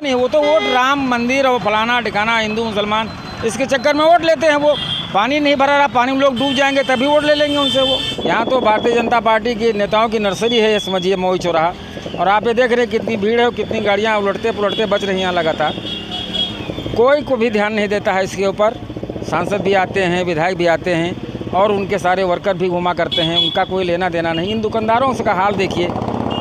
नहीं, वो तो वोट राम मंदिर और फलाना ठिकाना हिंदू मुसलमान इसके चक्कर में वोट लेते हैं। वो पानी नहीं भरा रहा, पानी में लोग डूब जाएंगे तभी वोट ले लेंगे उनसे। वो यहाँ तो भारतीय जनता पार्टी की नेताओं की नर्सरी है, ये समझिए मवई चौराहा। और आप ये देख रहे हैं कितनी भीड़ है, कितनी गाड़ियाँ उलटते पुलटते बच रही हैं लगातार। कोई को भी ध्यान नहीं देता है इसके ऊपर। सांसद भी आते हैं, विधायक भी आते हैं और उनके सारे वर्कर भी घुमा करते हैं, उनका कोई लेना देना नहीं। इन दुकानदारों का हाल देखिए,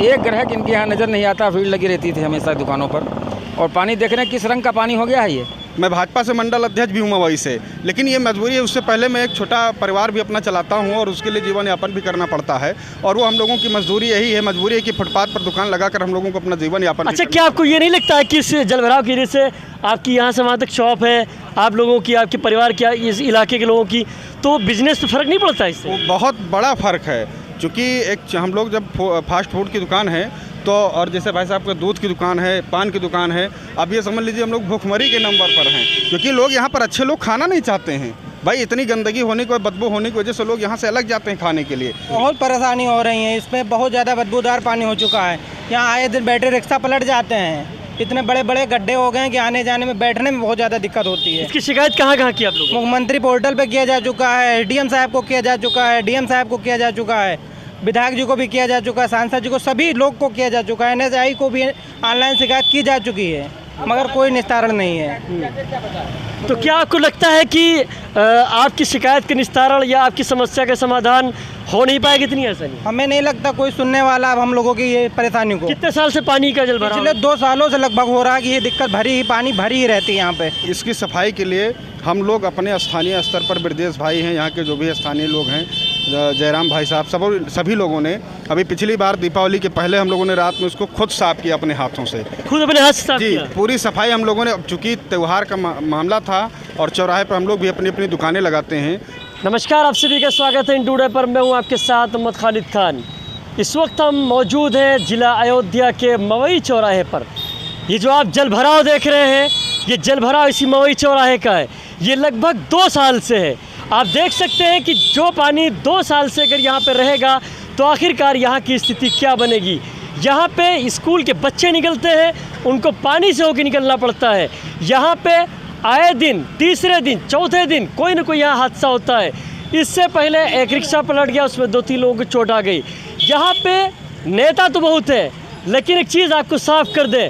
एक ग्राहक इनके यहाँ नज़र नहीं आता, भीड़ लगी रहती थी हमेशा दुकानों पर। और पानी देख रहे हैं किस रंग का पानी हो गया है ये। मैं भाजपा से मंडल अध्यक्ष भी हूँ मवई से, लेकिन ये मजबूरी है। उससे पहले मैं एक छोटा परिवार भी अपना चलाता हूँ और उसके लिए जीवन यापन भी करना पड़ता है। और वो हम लोगों की मजदूरी यही है, मजबूरी है कि फुटपाथ पर दुकान लगाकर हम लोगों को अपना जीवन यापन। अच्छा, क्या आपको ये नहीं लगता है कि इस जलभराव की वजह से आपकी यहाँ से वहाँ तक शॉप है, आप लोगों की, आपके परिवार की, इस इलाके के लोगों की, तो बिजनेस पे फ़र्क नहीं पड़ता इससे? वो बहुत बड़ा फ़र्क है, क्योंकि एक हम लोग जब फास्ट फूड की दुकान है तो, और जैसे भाई साहब का दूध की दुकान है, पान की दुकान है, अब ये समझ लीजिए हम लोग भूखमरी के नंबर पर हैं, क्योंकि लोग यहाँ पर अच्छे लोग खाना नहीं चाहते हैं। भाई इतनी गंदगी होने की, बदबू होने की वजह से लोग यहाँ से अलग जाते हैं खाने के लिए। बहुत परेशानी हो रही है, इसमें बहुत ज़्यादा बदबूदार पानी हो चुका है। यहाँ आए दिन बैटरी रिक्शा पलट जाते हैं, इतने बड़े बड़े गड्ढे हो गए हैं कि आने जाने में, बैठने में बहुत ज़्यादा दिक्कत होती है। इसकी शिकायत कहाँ की आप लोग? मुख्यमंत्री पोर्टल पे किया जा चुका है, एसडीएम साहब को किया जा चुका है, डीएम साहब को किया जा चुका है, विधायक जी को भी किया जा चुका है, सांसद जी को, सभी लोग को किया जा चुका है। एनएसआई को भी ऑनलाइन शिकायत की जा चुकी है, मगर कोई निस्तारण नहीं है। तो क्या आपको लगता है कि आपकी शिकायत के निस्तारण या आपकी समस्या का समाधान हो नहीं पाएगा इतनी आसानी? हमें नहीं लगता कोई सुनने वाला अब हम लोगों की ये परेशानी को। कितने साल से पानी का जलभराव? पिछले 2 सालों से लगभग हो रहा है कि ये दिक्कत पानी भरी ही रहती है यहाँ पे। इसकी सफाई के लिए हम लोग अपने स्थानीय स्तर पर, ब्रजेश भाई हैं यहाँ के, जो भी स्थानीय लोग हैं, जयराम भाई साहब, सभी लोगों ने, अभी पिछली बार दीपावली के पहले हम लोगों ने रात में उसको खुद साफ़ किया अपने हाथों से, खुद अपने हाथ से साफ जी। किया? पूरी सफाई हम लोगों ने, चूँकि त्यौहार का मामला था और चौराहे पर हम लोग भी अपनी अपनी दुकानें लगाते हैं। नमस्कार, आप सभी का स्वागत है इन टुडे पर। मैं हूं आपके साथ मोहम्मद खालिद खान। इस वक्त हम मौजूद हैं जिला अयोध्या के मवई चौराहे पर। ये जो आप जलभराव देख रहे हैं, ये जलभराव इसी मवई चौराहे का है। ये लगभग 2 साल से है। आप देख सकते हैं कि जो पानी 2 साल से अगर यहाँ पे रहेगा तो आखिरकार यहाँ की स्थिति क्या बनेगी। यहाँ पे स्कूल के बच्चे निकलते हैं, उनको पानी से होकर निकलना पड़ता है। यहाँ पे आए दिन, तीसरे दिन, चौथे दिन कोई ना कोई यहाँ हादसा होता है। इससे पहले एक रिक्शा पलट गया, उसमें 2-3 लोगों को चोट आ गई। यहाँ पे नेता तो बहुत है, लेकिन एक चीज़ आपको साफ कर दे,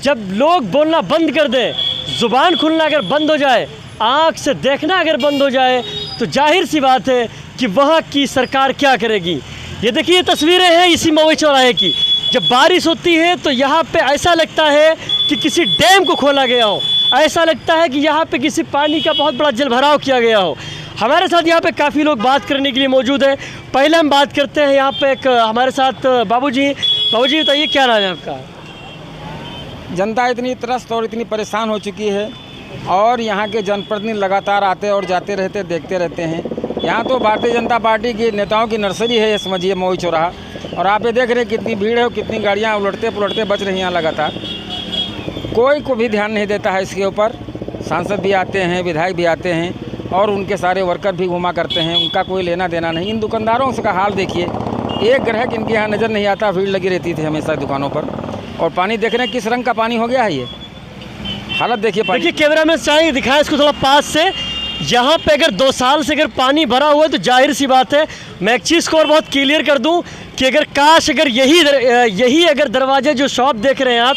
जब लोग बोलना बंद कर दें, ज़ुबान खुलना अगर बंद हो जाए, आँख से देखना अगर बंद हो जाए, तो जाहिर सी बात है कि वहाँ की सरकार क्या करेगी। ये देखिए तस्वीरें हैं इसी मवई चौराहे की। जब बारिश होती है तो यहाँ पे ऐसा लगता है कि किसी डैम को खोला गया हो, ऐसा लगता है कि यहाँ पे किसी पानी का बहुत बड़ा जलभराव किया गया हो। हमारे साथ यहाँ पे काफ़ी लोग बात करने के लिए मौजूद हैं। पहले हम बात करते हैं यहाँ पे एक हमारे साथ बाबूजी बताइए क्या नाम है आपका? जनता इतनी त्रस्त और इतनी परेशान हो चुकी है और यहाँ के जनप्रतिनिधि लगातार आते और जाते रहते, देखते रहते हैं। यहाँ तो भारतीय जनता पार्टी की नेताओं की नर्सरी है, ये समझिए मवई चौराहा। और आप ये देख रहे हैं कितनी भीड़ है, कितनी गाड़ियाँ उलटते पुलटते बच रही हैं लगातार। कोई को भी ध्यान नहीं देता है इसके ऊपर। सांसद भी आते हैं, विधायक भी आते हैं और उनके सारे वर्कर भी घुमा करते हैं, उनका कोई लेना देना नहीं। इन दुकानदारों का हाल देखिए, एक ग्राहक इनके यहाँ नज़र नहीं आता, भीड़ लगी रहती थी हमेशा दुकानों पर। और पानी देख रहे हैं किस रंग का पानी हो गया है ये। हालत देखिए, देखिए कैमरा में चाहिए दिखाएं इसको थोड़ा पास से। यहाँ पे अगर 2 साल से अगर पानी भरा हुआ है तो जाहिर सी बात है, मैं एक चीज़ को और बहुत क्लियर कर दूं कि अगर काश अगर यही अगर दरवाज़ा जो शॉप देख रहे हैं आप,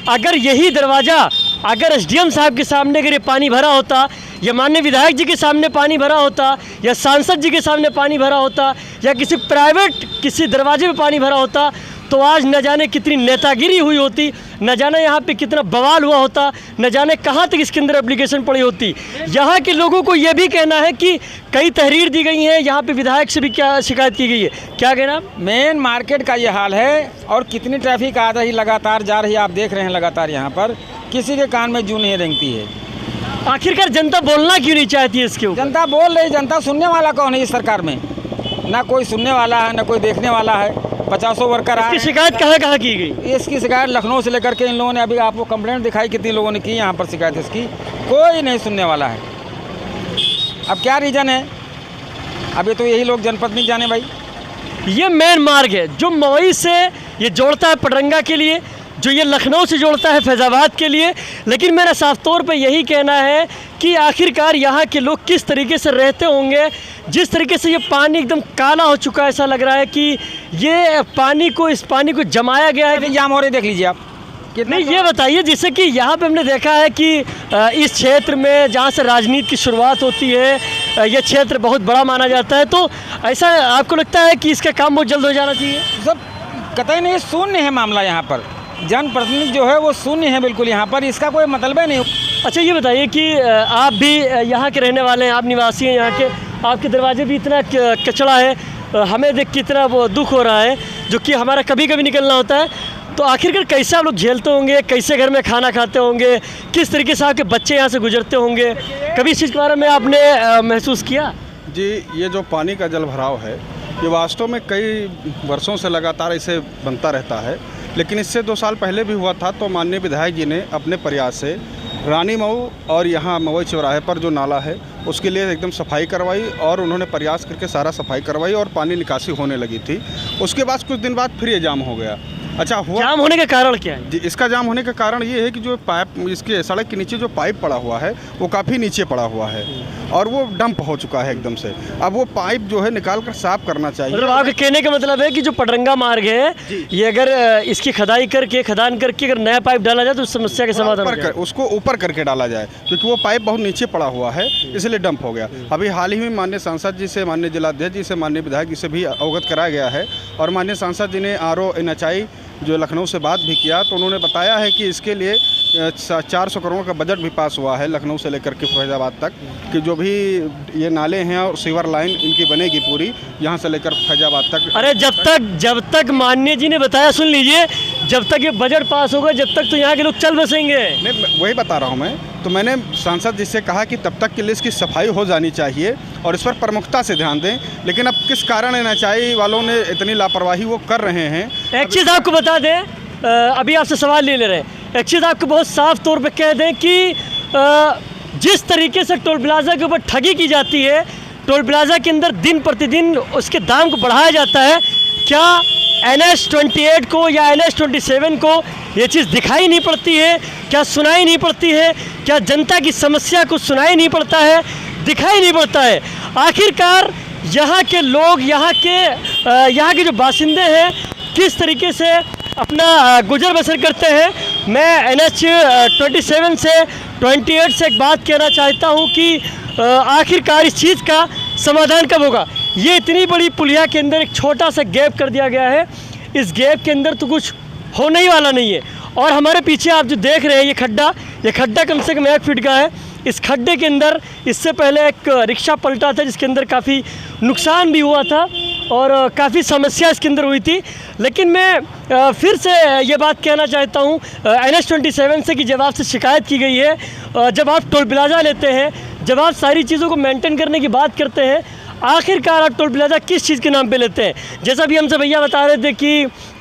अगर यही दरवाज़ा अगर एसडीएम साहब के सामने अगर ये पानी भरा होता, या माननीय विधायक जी के सामने पानी भरा होता, या सांसद जी के सामने पानी भरा होता, या किसी प्राइवेट किसी दरवाजे में पानी भरा होता, तो आज न जाने कितनी नेतागिरी हुई होती, न जाने यहाँ पे कितना बवाल हुआ होता, न जाने कहाँ तक इसके अंदर एप्लीकेशन पड़ी होती। यहाँ के लोगों को ये भी कहना है कि कई तहरीर दी गई हैं, यहाँ पे विधायक से भी क्या शिकायत की गई है, क्या कहना? मेन मार्केट का ये हाल है और कितनी ट्रैफिक आ रही, लगातार जा रही है, आप देख रहे हैं लगातार। यहाँ पर किसी के कान में जू नहीं रेंगती है। आखिरकार जनता बोलना क्यों नहीं चाहती है इसके ऊपर? जनता बोल रही, जनता सुनने वाला कौन है इस सरकार में? ना कोई सुनने वाला है, ना कोई देखने वाला है। 50 वर्कर इसकी शिकायत कहाँ की गई? इसकी शिकायत लखनऊ से लेकर के इन लोगों ने, अभी आपको कंप्लेंट दिखाई, कितनी लोगों ने की यहाँ पर शिकायत इसकी, कोई नहीं सुनने वाला है। अब क्या रीज़न है, अभी तो यही लोग जनप्रतिनिधि जाने भाई। ये मेन मार्ग है जो मवई से ये जोड़ता है पटरंगा के लिए। जो ये लखनऊ से जोड़ता है फैज़ाबाद के लिए। लेकिन मेरा साफ तौर पे यही कहना है कि आखिरकार यहाँ के लोग किस तरीके से रहते होंगे। जिस तरीके से ये पानी एकदम काला हो चुका है, ऐसा लग रहा है कि ये इस पानी को जमाया गया है। जाम हो रही देख लीजिए आप कितना। नहीं, ये बताइए, जैसे कि यहाँ पे हमने देखा है कि इस क्षेत्र में जहाँ से राजनीति की शुरुआत होती है, ये क्षेत्र बहुत बड़ा माना जाता है, तो ऐसा आपको लगता है कि इसका काम बहुत जल्द हो जाना चाहिए? सब कतई नहीं, शून्य है मामला यहाँ पर। जनप्रतिनिधि जो है वो शून्य है बिल्कुल यहाँ पर, इसका कोई मतलब ही नहीं। अच्छा, ये बताइए कि आप भी यहाँ के रहने वाले हैं, आप निवासी हैं यहाँ के, आपके दरवाजे भी इतना कचरा है, हमें देख के इतना वो दुख हो रहा है, जो कि हमारा कभी कभी निकलना होता है। तो आखिरकार कैसे आप लोग झेलते होंगे, कैसे घर में खाना खाते होंगे, किस तरीके से आपके बच्चे यहाँ से गुजरते होंगे, कभी इस चीज़ के बारे में आपने महसूस किया? जी, ये जो पानी का जल भराव है, ये वास्तव में कई वर्षों से लगातार इसे बनता रहता है। लेकिन इससे 2 साल पहले भी हुआ था, तो माननीय विधायक जी ने अपने प्रयास से रानी मऊ और यहाँ मवई चौराहे पर जो नाला है उसके लिए एकदम सफाई करवाई, और उन्होंने प्रयास करके सारा सफाई करवाई और पानी निकासी होने लगी थी। उसके बाद कुछ दिन बाद फिर ये जाम हो गया। अच्छा हुआ, जाम होने का कारण क्या है? जी, इसका जाम होने का कारण ये है कि जो पाइप, इसके सड़क के नीचे जो पाइप पड़ा हुआ है वो काफ़ी नीचे पड़ा हुआ है और वो डंप हो चुका है एकदम से। अब वो पाइप जो है निकाल कर साफ करना चाहिए। मतलब आपके कहने का मतलब है कि जो पटरंगा मार्ग है, ये अगर इसकी खदान करके अगर नया पाइप डाला जाए तो उस समस्या के समाधान हो जाए। उसको ऊपर करके डाला जाए, क्योंकि वो पाइप बहुत नीचे पड़ा हुआ है, इसलिए डंप हो गया। अभी हाल ही में माननीय सांसद जी से, माननीय जिलाध्यक्ष जी से, माननीय विधायक जी से भी अवगत कराया गया है, और माननीय सांसद जी ने RO NHI जो लखनऊ से बात भी किया, तो उन्होंने बताया है कि इसके लिए 400 करोड़ का बजट भी पास हुआ है लखनऊ से लेकर के फैज़ाबाद तक, कि जो भी ये नाले हैं और सीवर लाइन इनकी बनेगी पूरी, यहाँ से लेकर फैज़ाबाद तक। अरे जब तक माननीय जी ने बताया, सुन लीजिए, जब तक ये बजट पास होगा जब तक तो यहाँ के लोग चल बसेंगे। नहीं, वही बता रहा हूँ मैं, तो मैंने सांसद जी से कहा कि तब तक के लिए इसकी सफाई हो जानी चाहिए और इस पर प्रमुखता से ध्यान दें। लेकिन अब किस कारण NHI वालों ने इतनी लापरवाही वो कर रहे हैं। एक चीज़ आपको बता दें, अभी आपसे सवाल ले रहे हैं, एक चीज़ आपको बहुत साफ तौर पे कह दें कि जिस तरीके से टोल प्लाजा के ऊपर ठगी की जाती है, टोल प्लाजा के अंदर दिन प्रतिदिन उसके दाम को बढ़ाया जाता है, क्या NH 28 को या NH 27 को ये चीज़ दिखाई नहीं पड़ती है? क्या सुनाई नहीं पड़ती है? क्या जनता की समस्या को सुनाई नहीं पड़ता है, दिखाई नहीं पड़ता है? आखिरकार यहाँ के लोग, यहाँ के जो बासिंदे हैं, किस तरीके से अपना गुजर बसर करते हैं? मैं NH 27 से 28 से एक बात कहना चाहता हूँ कि आखिरकार इस चीज़ का समाधान कब होगा? ये इतनी बड़ी पुलिया के अंदर एक छोटा सा गैप कर दिया गया है, इस गैप के अंदर तो कुछ होने ही वाला नहीं है। और हमारे पीछे आप जो देख रहे हैं ये खड्डा कम से कम 1 फीट का है। इस खड्डे के अंदर इससे पहले एक रिक्शा पलटा था, जिसके अंदर काफ़ी नुकसान भी हुआ था और काफ़ी समस्या इसके अंदर हुई थी। लेकिन मैं फिर से ये बात कहना चाहता हूँ NH 27 से कि जब आपसे शिकायत की गई है, जब आप टोल प्लाजा लेते हैं, जब आप सारी चीज़ों को मेंटेन करने की बात करते हैं, आखिरकार आप टोल प्लाजा किस चीज़ के नाम पे लेते हैं? जैसा भी हमसे भैया बता रहे थे कि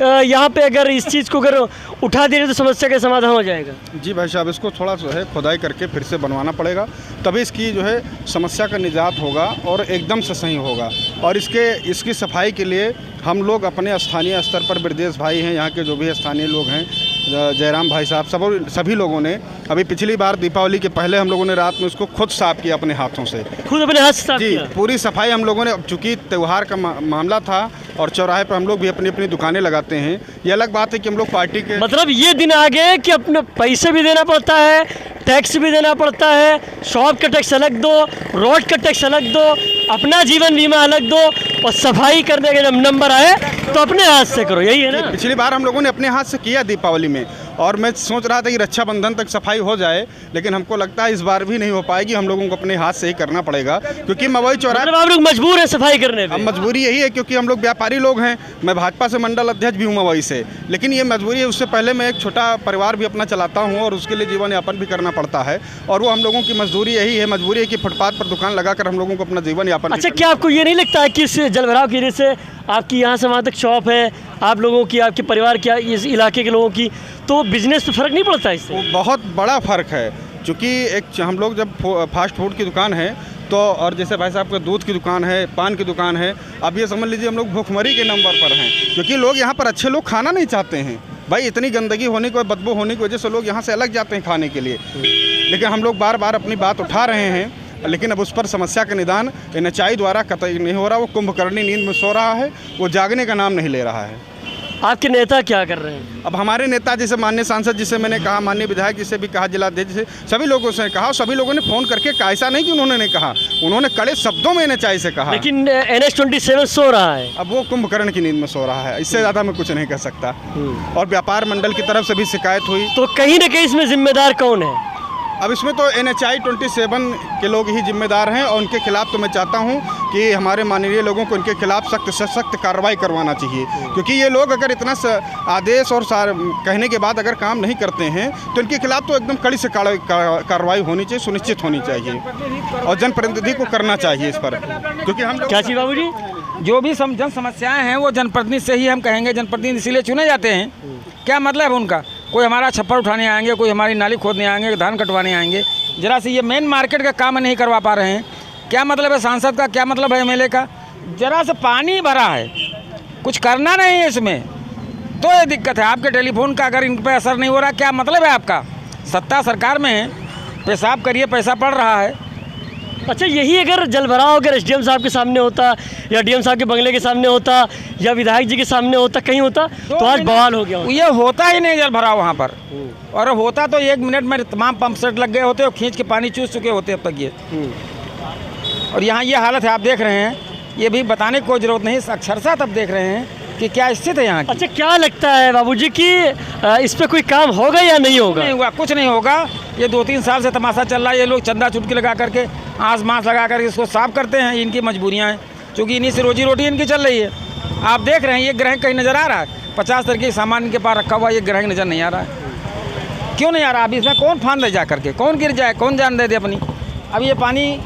यहाँ पे अगर इस चीज़ को अगर उठा दे रहे तो समस्या का समाधान हो जाएगा। जी भाई साहब, इसको थोड़ा जो है खुदाई करके फिर से बनवाना पड़ेगा, तभी इसकी जो है समस्या का निजात होगा और एकदम से सही होगा। और इसकी सफाई के लिए हम लोग अपने स्थानीय स्तर पर, ब्रजेश भाई हैं, यहाँ के जो भी स्थानीय लोग हैं, जयराम भाई साहब, सभी लोगों ने, अभी पिछली बार दीपावली के पहले हम लोगों ने रात में उसको खुद साफ़ किया अपने हाथों से, खुद अपने हाथ से साफ किया। पूरी सफाई हम लोगों ने, चूँकि त्यौहार का मामला था और चौराहे पर हम लोग भी अपनी अपनी दुकानें लगाते हैं। ये अलग बात है कि हम लोग पार्टी के, मतलब ये दिन आ गए कि अपने पैसे भी देना पड़ता है, टैक्स भी देना पड़ता है, शॉप का टैक्स अलग दो, रोड का टैक्स अलग दो, अपना जीवन बीमा अलग दो, और सफाई करने का जब नंबर आए तो अपने हाथ से करो, यही है ना? पिछली बार हम लोगों ने अपने हाथ से किया दीपावली में, और मैं सोच रहा था कि रक्षाबंधन तक सफाई हो जाए, लेकिन हमको लगता है इस बार भी नहीं हो पाएगी। हम लोगों को अपने हाथ से ही करना पड़ेगा, क्योंकि मवई चौराहे, मतलब आप लोग मजबूर हैं सफाई करने पे? अब मजबूरी यही है क्योंकि हम लोग व्यापारी लोग हैं। मैं भाजपा से मंडल अध्यक्ष भी हूँ मवई से, लेकिन ये मजबूरी है। उससे पहले मैं एक छोटा परिवार भी अपना चलाता हूँ और उसके लिए जीवन यापन भी करना पड़ता है, और वो हम लोगों की मजदूरी यही है। मजबूरी है कि फुटपाथ पर दुकान लगाकर हम लोगों को अपना जीवन यापन। अच्छा, क्या आपको ये नहीं लगता है कि इस जलभराव की वजह से आपकी यहाँ से वहाँ तक शॉप है, आप लोगों की, आपके परिवार की, इस इलाके के लोगों की, तो बिजनेस पे फ़र्क नहीं पड़ता इससे? बहुत बड़ा फ़र्क है, क्योंकि एक हम लोग जब फास्ट फूड की दुकान है तो, और जैसे भाई साहब का दूध की दुकान है, पान की दुकान है, अब ये समझ लीजिए हम लोग भूखमरी के नंबर पर हैं, क्योंकि लोग यहाँ पर अच्छे लोग खाना नहीं चाहते हैं। भाई इतनी गंदगी होने की, बदबू होने की वजह से लोग यहाँ से अलग जाते हैं खाने के लिए। लेकिन हम लोग बार बार अपनी बात उठा रहे हैं, लेकिन अब उस पर समस्या का निदान NHI द्वारा कतई नहीं हो रहा। वो कुंभकर्णी नींद में सो रहा है, वो जागने का नाम नहीं ले रहा है। आपके नेता क्या कर रहे हैं? अब हमारे नेता जैसे माननीय सांसद जिसे मैंने कहा, माननीय विधायक जिसे भी कहा, जिलाध्यक्ष जिसे, सभी लोगों से कहा, सभी लोगों ने फ़ोन करके कहा। ऐसा नहीं कि उन्होंने नहीं कहा, उन्होंने कड़े शब्दों में NHI से कहा। लेकिन NH-27 सो रहा है। अब वो कुंभकर्ण की नींद में सो रहा है, इससे ज़्यादा मैं कुछ नहीं कह सकता। और व्यापार मंडल की तरफ से भी शिकायत हुई। तो कहीं ना कहीं इसमें जिम्मेदार कौन है? अब इसमें तो NHI-27 के लोग ही जिम्मेदार हैं, और उनके खिलाफ तो मैं चाहता हूं कि हमारे माननीय लोगों को इनके खिलाफ सख्त से सख्त कार्रवाई करवाना चाहिए। क्योंकि ये लोग अगर इतना आदेश और कहने के बाद अगर काम नहीं करते हैं तो इनके खिलाफ तो एकदम कड़ी से कार्रवाई होनी चाहिए, सुनिश्चित होनी चाहिए, और जनप्रतिनिधि को करना चाहिए इस पर। क्योंकि हम क्या चीज़ बाबू जी? जो भी जन समस्याएं हैं वो जनप्रतिनिधि से ही हम कहेंगे। जनप्रतिनिधि इसीलिए चुने जाते हैं। क्या मतलब है उनका? कोई हमारा छप्पर उठाने आएंगे, कोई हमारी नाली खोदने आएंगे, धान कटवाने आएंगे। जरा से ये मेन मार्केट का काम नहीं करवा पा रहे हैं। क्या मतलब है सांसद का, क्या मतलब है MLA का? जरा से पानी भरा है, कुछ करना नहीं है इसमें, तो ये दिक्कत है। आपके टेलीफोन का अगर इन पर असर नहीं हो रहा, क्या मतलब है आपका? सत्ता सरकार में है, पेशाब करिए, पैसा पड़ रहा है। अच्छा, यही अगर जलभराव अगर SDM साहब के सामने होता, या DM साहब के बंगले के सामने होता, या विधायक जी के सामने होता, कहीं होता तो आज बवाल हो गया होता। ये होता ही नहीं जलभराव वहाँ पर, और होता तो 1 मिनट में तमाम पंप सेट लग गए होते और खींच के पानी चूस चुके होते अब तक ये। और यहाँ ये हालत है, आप देख रहे हैं। ये भी बताने की कोई ज़रूरत नहीं, अक्षरशः तब देख रहे हैं कि क्या स्थिति है यहाँ की। अच्छा, क्या लगता है बाबूजी कि इस पे कोई काम होगा या नहीं होगा? नहीं हुआ, कुछ नहीं होगा। ये 2-3 साल से तमाशा चल रहा है। ये लोग चंदा चुटकी लगा करके, आँस मांस लगा करके इसको साफ करते हैं। इनकी मजबूरियाँ हैं, क्योंकि इन्हीं से रोजी रोटी इनकी चल रही है। आप देख रहे हैं ये ग्रह कहीं नज़र आ रहा है? 50 तरह के सामान इनके पास रखा हुआ, ये ग्रह नज़र नहीं आ रहा है। क्यों नहीं आ रहा? अभी इसमें कौन फान ले जा करके, कौन गिर जाए, कौन जान दे दे अपनी? अब ये पानी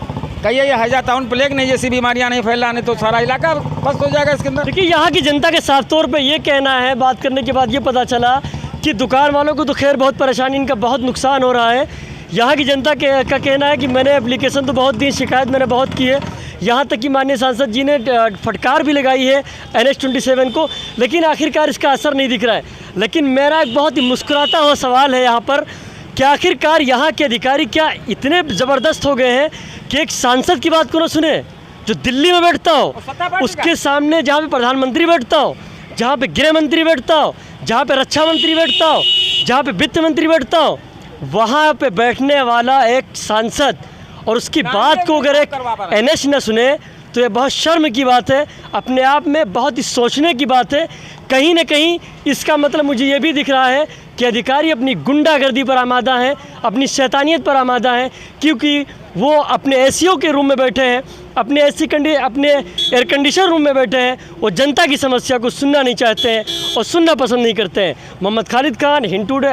कहिए ये हैजा टाउन प्लेग नहीं, जैसी बीमारियां नहीं फैलाने तो सारा इलाका बस हो जाएगा इसके अंदर। देखिए, यहाँ की जनता के साफ तौर पे ये कहना है, बात करने के बाद ये पता चला कि दुकान वालों को तो खैर बहुत परेशानी, इनका बहुत नुकसान हो रहा है। यहाँ की जनता का कहना है कि मैंने एप्लीकेशन तो बहुत दी, शिकायत मैंने बहुत की है, यहाँ तक कि माननीय सांसद जी ने फटकार भी लगाई है NH-27 को, लेकिन आखिरकार इसका असर नहीं दिख रहा है। लेकिन मेरा एक बहुत ही मुस्कुराता हुआ सवाल है यहाँ पर कि आखिरकार यहाँ के अधिकारी क्या इतने ज़बरदस्त हो गए हैं कि एक सांसद की बात को ना सुने, जो दिल्ली में बैठता हो, उसके सामने जहाँ पे प्रधानमंत्री बैठता हो, जहाँ पे गृह मंत्री बैठता हो, जहाँ पे रक्षा मंत्री बैठता हो, जहाँ पे वित्त मंत्री बैठता हो, वहाँ पे बैठने वाला एक सांसद और उसकी बात को अगर एक NH न सुने तो ये बहुत शर्म की बात है, अपने आप में बहुत ही सोचने की बात है। कहीं ना कहीं इसका मतलब मुझे ये भी दिख रहा है कि अधिकारी अपनी गुंडागर्दी पर आमादा हैं, अपनी शैतानियत पर आमादा हैं, क्योंकि वो अपने ACO के रूम में बैठे हैं, अपने अपने एयर कंडीशन रूम में बैठे हैं। वो जनता की समस्या को सुनना नहीं चाहते हैं और सुनना पसंद नहीं करते हैं। मोहम्मद खालिद खान, हिंद टुडे।